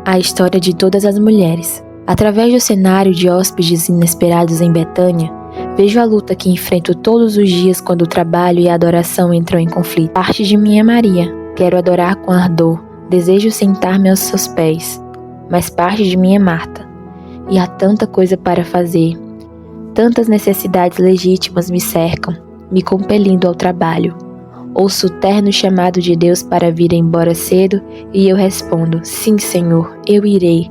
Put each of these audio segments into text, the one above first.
A história de todas as mulheres. Através do cenário de hóspedes inesperados em Betânia, vejo a luta que enfrento todos os dias quando o trabalho e a adoração entram em conflito. Parte de mim é Maria, quero adorar com ardor, desejo sentar-me aos seus pés. Mas parte de mim é Marta, e há tanta coisa para fazer. Tantas necessidades legítimas me cercam, me compelindo ao trabalho. Ouço o terno chamado de Deus para vir embora cedo e eu respondo, sim, Senhor, eu irei.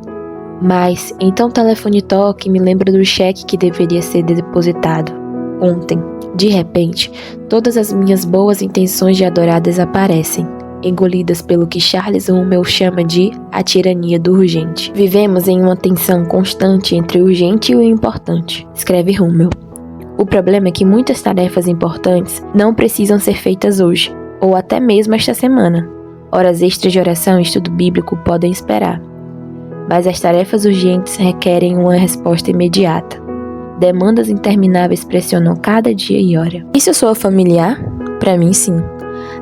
Mas, então o telefone toca e me lembro do cheque que deveria ser depositado ontem. De repente, todas as minhas boas intenções de adorar desaparecem, engolidas pelo que Charles Rummel chama de a tirania do urgente. Vivemos em uma tensão constante entre o urgente e o importante, escreve Rummel. O problema é que muitas tarefas importantes não precisam ser feitas hoje, ou até mesmo esta semana. Horas extras de oração e estudo bíblico podem esperar. Mas as tarefas urgentes requerem uma resposta imediata. Demandas intermináveis pressionam cada dia e hora. Isso soa familiar? Para mim, sim.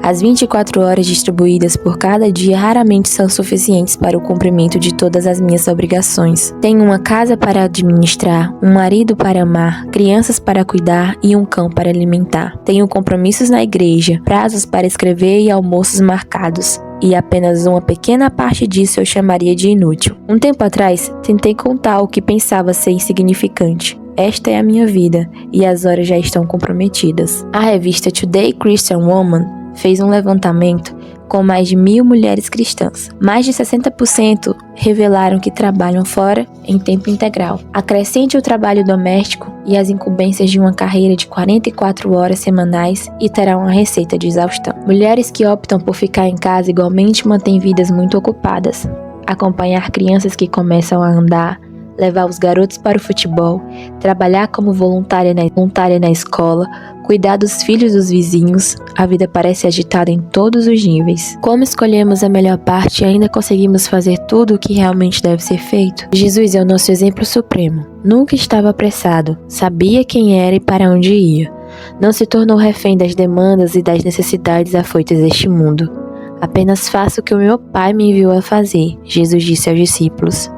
As 24 horas distribuídas por cada dia raramente são suficientes para o cumprimento de todas as minhas obrigações. Tenho uma casa para administrar, um marido para amar, crianças para cuidar e um cão para alimentar. Tenho compromissos na igreja, prazos para escrever e almoços marcados. E apenas uma pequena parte disso eu chamaria de inútil. Um tempo atrás, tentei contar o que pensava ser insignificante. Esta é a minha vida, e as horas já estão comprometidas. A revista Today Christian Woman fez um levantamento com mais de 1.000 mulheres cristãs. Mais de 60% revelaram que trabalham fora em tempo integral. Acrescente o trabalho doméstico e as incumbências de uma carreira de 44 horas semanais e terá uma receita de exaustão. Mulheres que optam por ficar em casa igualmente mantêm vidas muito ocupadas. Acompanhar crianças que começam a andar, levar os garotos para o futebol, trabalhar como voluntária na escola, cuidar dos filhos dos vizinhos, a vida parece agitada em todos os níveis. Como escolhemos a melhor parte e ainda conseguimos fazer tudo o que realmente deve ser feito? Jesus é o nosso exemplo supremo. Nunca estava apressado, sabia quem era e para onde ia. Não se tornou refém das demandas e das necessidades afoitas deste mundo. Apenas faço o que o meu Pai me enviou a fazer, Jesus disse aos discípulos.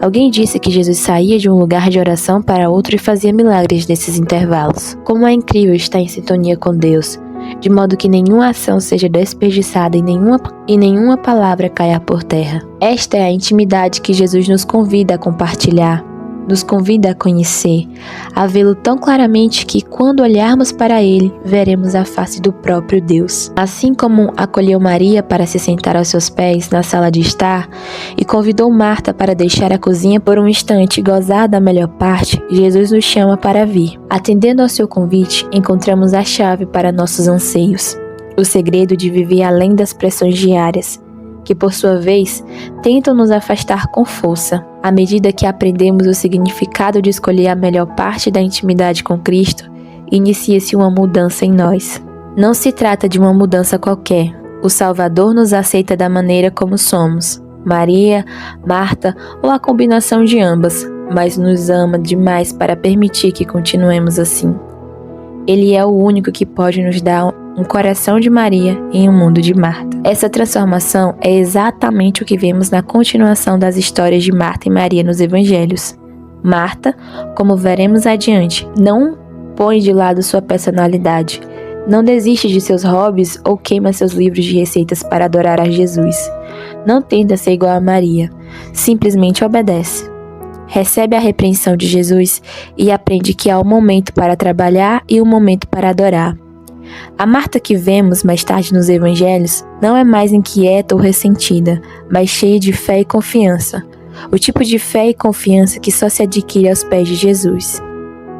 Alguém disse que Jesus saía de um lugar de oração para outro e fazia milagres nesses intervalos. Como é incrível estar em sintonia com Deus, de modo que nenhuma ação seja desperdiçada e nenhuma palavra caia por terra. Esta é a intimidade que Jesus nos convida a compartilhar, nos convida a conhecer, a vê-lo tão claramente que, quando olharmos para ele, veremos a face do próprio Deus. Assim como acolheu Maria para se sentar aos seus pés na sala de estar e convidou Marta para deixar a cozinha por um instante e gozar da melhor parte, Jesus nos chama para vir. Atendendo ao seu convite, encontramos a chave para nossos anseios, o segredo de viver além das pressões diárias, que por sua vez tentam nos afastar com força. À medida que aprendemos o significado de escolher a melhor parte da intimidade com Cristo, inicia-se uma mudança em nós. Não se trata de uma mudança qualquer. O Salvador nos aceita da maneira como somos, Maria, Marta ou a combinação de ambas, mas nos ama demais para permitir que continuemos assim. Ele é o único que pode nos dar um coração de Maria em um mundo de Marta. Essa transformação é exatamente o que vemos na continuação das histórias de Marta e Maria nos evangelhos. Marta, como veremos adiante, não põe de lado sua personalidade, não desiste de seus hobbies ou queima seus livros de receitas para adorar a Jesus. Não tenta ser igual a Maria, simplesmente obedece. Recebe a repreensão de Jesus e aprende que há um momento para trabalhar e um momento para adorar. A Marta que vemos mais tarde nos evangelhos não é mais inquieta ou ressentida, mas cheia de fé e confiança. O tipo de fé e confiança que só se adquire aos pés de Jesus.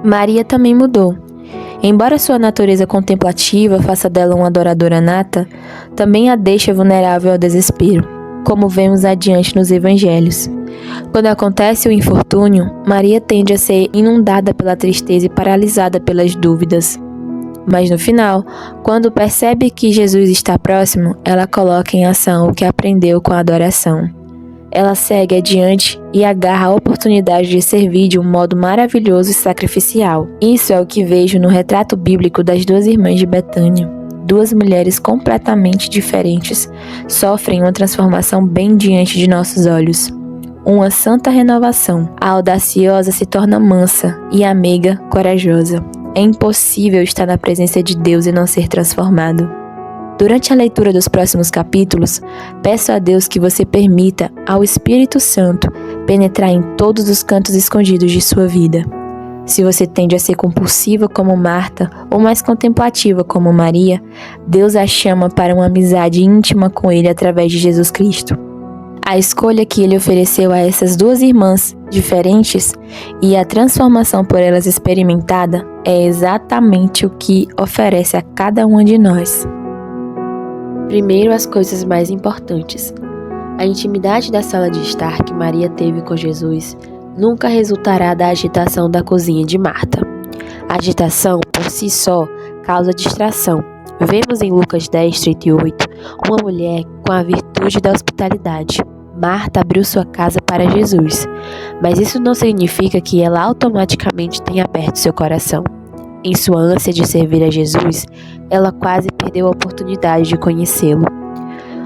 Maria também mudou. Embora sua natureza contemplativa faça dela uma adoradora nata, também a deixa vulnerável ao desespero, como vemos adiante nos evangelhos. Quando acontece o infortúnio, Maria tende a ser inundada pela tristeza e paralisada pelas dúvidas. Mas no final, quando percebe que Jesus está próximo, ela coloca em ação o que aprendeu com a adoração. Ela segue adiante e agarra a oportunidade de servir de um modo maravilhoso e sacrificial. Isso é o que vejo no retrato bíblico das duas irmãs de Betânia. duas mulheres completamente diferentes sofrem uma transformação bem diante de nossos olhos. Uma santa renovação. A audaciosa se torna mansa e a meiga corajosa. É impossível estar na presença de Deus e não ser transformado. Durante a leitura dos próximos capítulos, peço a Deus que você permita ao Espírito Santo penetrar em todos os cantos escondidos de sua vida. Se você tende a ser compulsiva como Marta ou mais contemplativa como Maria, Deus a chama para uma amizade íntima com Ele através de Jesus Cristo. A escolha que Ele ofereceu a essas duas irmãs diferentes e a transformação por elas experimentada é exatamente o que oferece a cada uma de nós. Primeiro, as coisas mais importantes. A intimidade da sala de estar que Maria teve com Jesus nunca resultará da agitação da cozinha de Marta. A agitação, por si só, causa distração. Vemos em Lucas 10:38 uma mulher com a virtude da hospitalidade. Marta abriu sua casa para Jesus, mas isso não significa que ela automaticamente tenha aberto seu coração. Em sua ânsia de servir a Jesus, ela quase perdeu a oportunidade de conhecê-lo.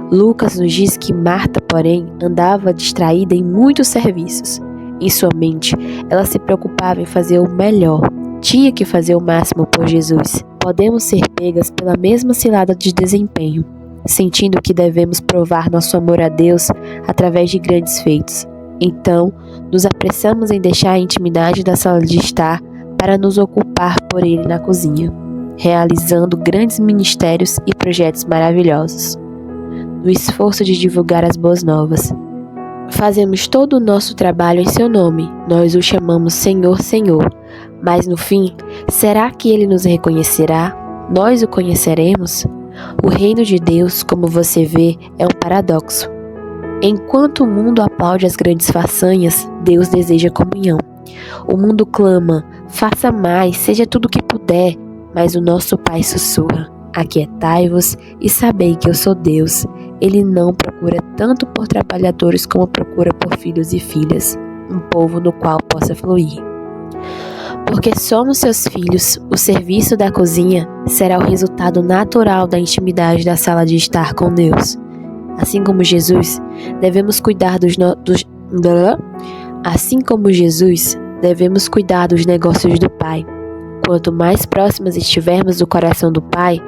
Lucas nos diz que Marta, porém, andava distraída em muitos serviços. Em sua mente, ela se preocupava em fazer o melhor. Tinha que fazer o máximo por Jesus. Podemos ser pegas pela mesma cilada de desempenho, sentindo que devemos provar nosso amor a Deus através de grandes feitos. Então, nos apressamos em deixar a intimidade da sala de estar para nos ocupar por Ele na cozinha, realizando grandes ministérios e projetos maravilhosos. No esforço de divulgar as boas novas, fazemos todo o nosso trabalho em seu nome, nós o chamamos Senhor, Senhor, mas no fim, será que Ele nos reconhecerá? Nós o conheceremos? O reino de Deus, como você vê, é um paradoxo. Enquanto o mundo aplaude as grandes façanhas, Deus deseja comunhão. O mundo clama, faça mais, seja tudo o que puder, mas o nosso Pai sussurra, aquietai-vos e sabei que eu sou Deus. Ele não procura tanto por trabalhadores como procura por filhos e filhas, um povo no qual possa fluir. Porque somos seus filhos, o serviço da cozinha será o resultado natural da intimidade da sala de estar com Deus. Assim como Jesus, devemos cuidar dos negócios do Pai. Quanto mais próximas estivermos do coração do Pai,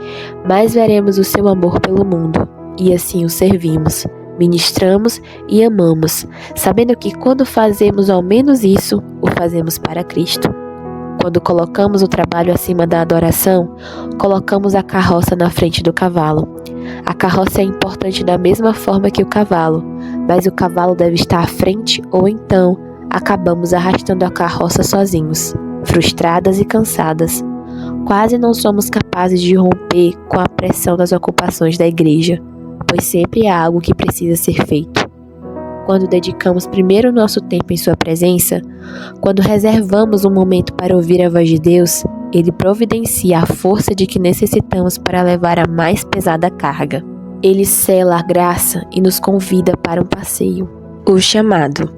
mais veremos o seu amor pelo mundo, e assim o servimos, ministramos e amamos, sabendo que quando fazemos ao menos isso, o fazemos para Cristo. Quando colocamos o trabalho acima da adoração, colocamos a carroça na frente do cavalo. A carroça é importante da mesma forma que o cavalo, mas o cavalo deve estar à frente ou então acabamos arrastando a carroça sozinhos, frustradas e cansadas. Quase não somos capazes de romper com a pressão das ocupações da igreja, pois sempre há algo que precisa ser feito. Quando dedicamos primeiro o nosso tempo em sua presença, quando reservamos um momento para ouvir a voz de Deus, Ele providencia a força de que necessitamos para levar a mais pesada carga. Ele sela a graça e nos convida para um passeio. O chamado.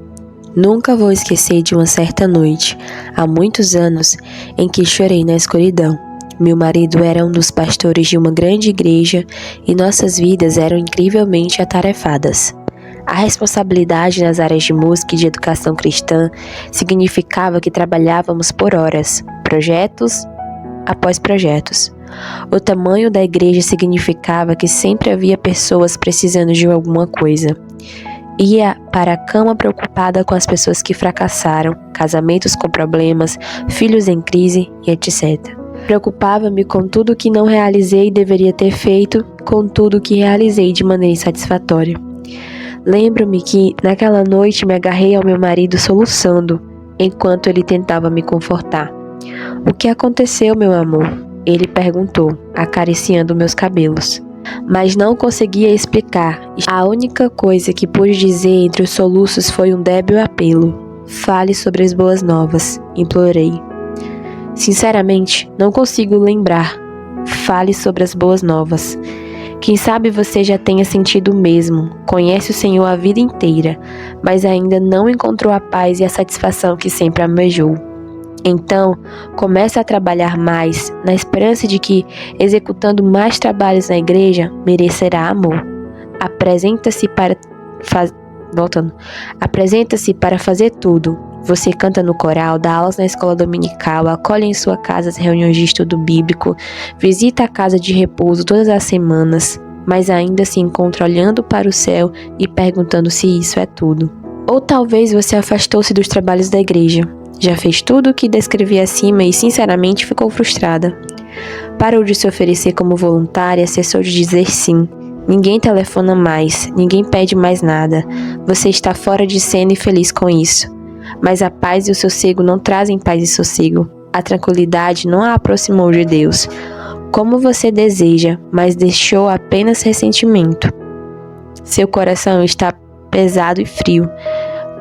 Nunca vou esquecer de uma certa noite, há muitos anos, em que chorei na escuridão. Meu marido era um dos pastores de uma grande igreja e nossas vidas eram incrivelmente atarefadas. A responsabilidade nas áreas de música e de educação cristã significava que trabalhávamos por horas, projetos após projetos. O tamanho da igreja significava que sempre havia pessoas precisando de alguma coisa. Ia para a cama preocupada com as pessoas que fracassaram, casamentos com problemas, filhos em crise e etc. Preocupava-me com tudo que não realizei e deveria ter feito, com tudo que realizei de maneira insatisfatória. Lembro-me que, naquela noite, me agarrei ao meu marido soluçando, enquanto ele tentava me confortar. "O que aconteceu, meu amor?" ele perguntou, acariciando meus cabelos. Mas não conseguia explicar. A única coisa que pude dizer entre os soluços foi um débil apelo. "Fale sobre as boas novas", implorei. "Sinceramente, não consigo lembrar." "Fale sobre as boas novas. Quem sabe você já tenha sentido o mesmo, conhece o Senhor a vida inteira, mas ainda não encontrou a paz e a satisfação que sempre almejou. Então, comece a trabalhar mais, na esperança de que, executando mais trabalhos na igreja, merecerá amor. Apresenta-se para fazer tudo. Você canta no coral, dá aulas na escola dominical, acolhe em sua casa as reuniões de estudo bíblico, visita a casa de repouso todas as semanas, mas ainda se encontra olhando para o céu e perguntando se isso é tudo. Ou talvez você afastou-se dos trabalhos da igreja. Já fez tudo o que descrevi acima e sinceramente ficou frustrada. Parou de se oferecer como voluntária, cessou de dizer sim. Ninguém telefona mais, ninguém pede mais nada. Você está fora de cena e feliz com isso. Mas a paz e o sossego não trazem paz e sossego. A tranquilidade não a aproximou de Deus, como você deseja, mas deixou apenas ressentimento. Seu coração está pesado e frio.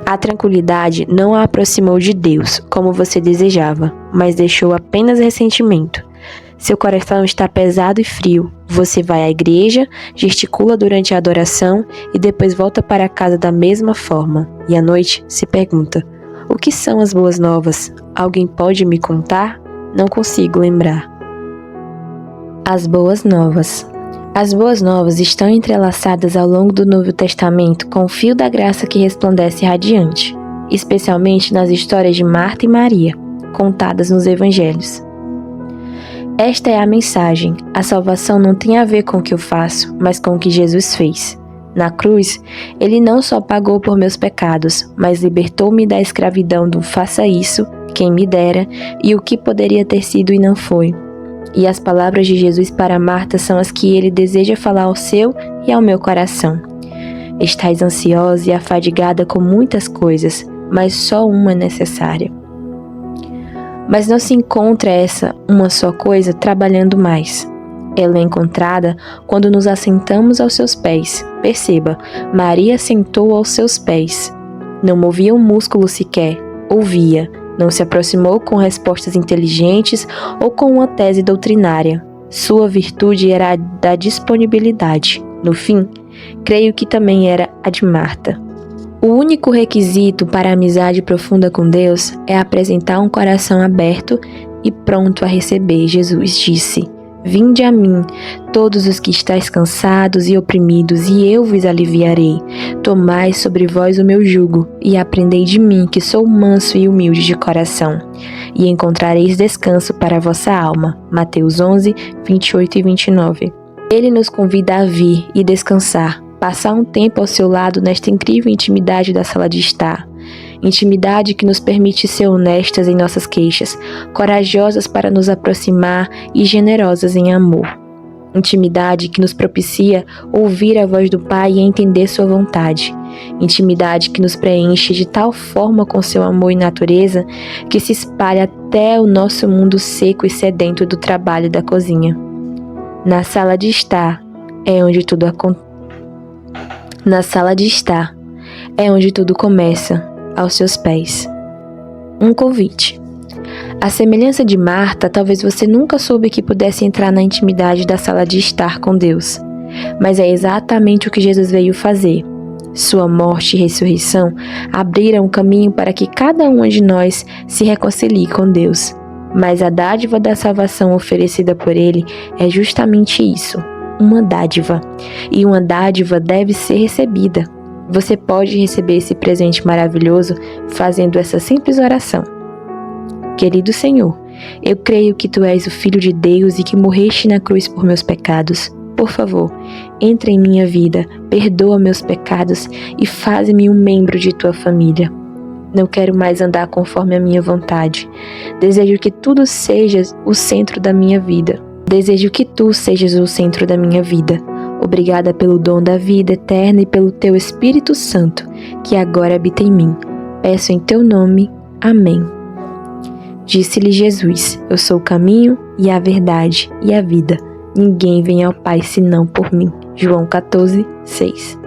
A tranquilidade não a aproximou de Deus, como você desejava, mas deixou apenas ressentimento. Seu coração está pesado e frio. Você vai à igreja, gesticula durante a adoração e depois volta para casa da mesma forma. E à noite se pergunta: o que são as boas novas? Alguém pode me contar? Não consigo lembrar. As boas novas. As boas novas estão entrelaçadas ao longo do Novo Testamento com o fio da graça que resplandece radiante, especialmente nas histórias de Marta e Maria, contadas nos Evangelhos. Esta é a mensagem: a salvação não tem a ver com o que eu faço, mas com o que Jesus fez. Na cruz, Ele não só pagou por meus pecados, mas libertou-me da escravidão do faça isso, quem me dera, e o que poderia ter sido e não foi. E as palavras de Jesus para Marta são as que Ele deseja falar ao seu e ao meu coração. Estais ansiosa e afadigada com muitas coisas, mas só uma é necessária. Mas não se encontra essa uma só coisa trabalhando mais. Ela é encontrada quando nos assentamos aos seus pés. Perceba, Maria sentou aos seus pés. Não movia um músculo sequer, ouvia. Não se aproximou com respostas inteligentes ou com uma tese doutrinária. Sua virtude era a da disponibilidade. No fim, creio que também era a de Marta. O único requisito para a amizade profunda com Deus é apresentar um coração aberto e pronto a receber. Jesus disse: vinde a mim, todos os que estáis cansados e oprimidos, e eu vos aliviarei. Tomai sobre vós o meu jugo, e aprendei de mim, que sou manso e humilde de coração, e encontrareis descanso para a vossa alma. Mateus 11, 28 e 29. Ele nos convida a vir e descansar, passar um tempo ao seu lado nesta incrível intimidade da sala de estar. Intimidade que nos permite ser honestas em nossas queixas, corajosas para nos aproximar e generosas em amor. Intimidade que nos propicia ouvir a voz do Pai e entender sua vontade. Intimidade que nos preenche de tal forma com seu amor e natureza que se espalha até o nosso mundo seco e sedento do trabalho da cozinha. Na sala de estar é onde tudo começa, aos seus pés. Um convite. À semelhança de Marta, talvez você nunca soube que pudesse entrar na intimidade da sala de estar com Deus. Mas é exatamente o que Jesus veio fazer. Sua morte e ressurreição abriram o caminho para que cada um de nós se reconcilie com Deus. Mas a dádiva da salvação oferecida por Ele é justamente isso, uma dádiva. E uma dádiva deve ser recebida. Você pode receber esse presente maravilhoso fazendo essa simples oração. Querido Senhor, eu creio que Tu és o Filho de Deus e que morreste na cruz por meus pecados. Por favor, entra em minha vida, perdoa meus pecados e faz-me um membro de Tua família. Não quero mais andar conforme a minha vontade. Desejo que tudo seja o centro da minha vida. Desejo que Tu sejas o centro da minha vida. Obrigada pelo dom da vida eterna e pelo Teu Espírito Santo, que agora habita em mim. Peço em Teu nome. Amém. Disse-lhe Jesus: eu sou o caminho e a verdade e a vida. Ninguém vem ao Pai senão por mim. João 14, 6.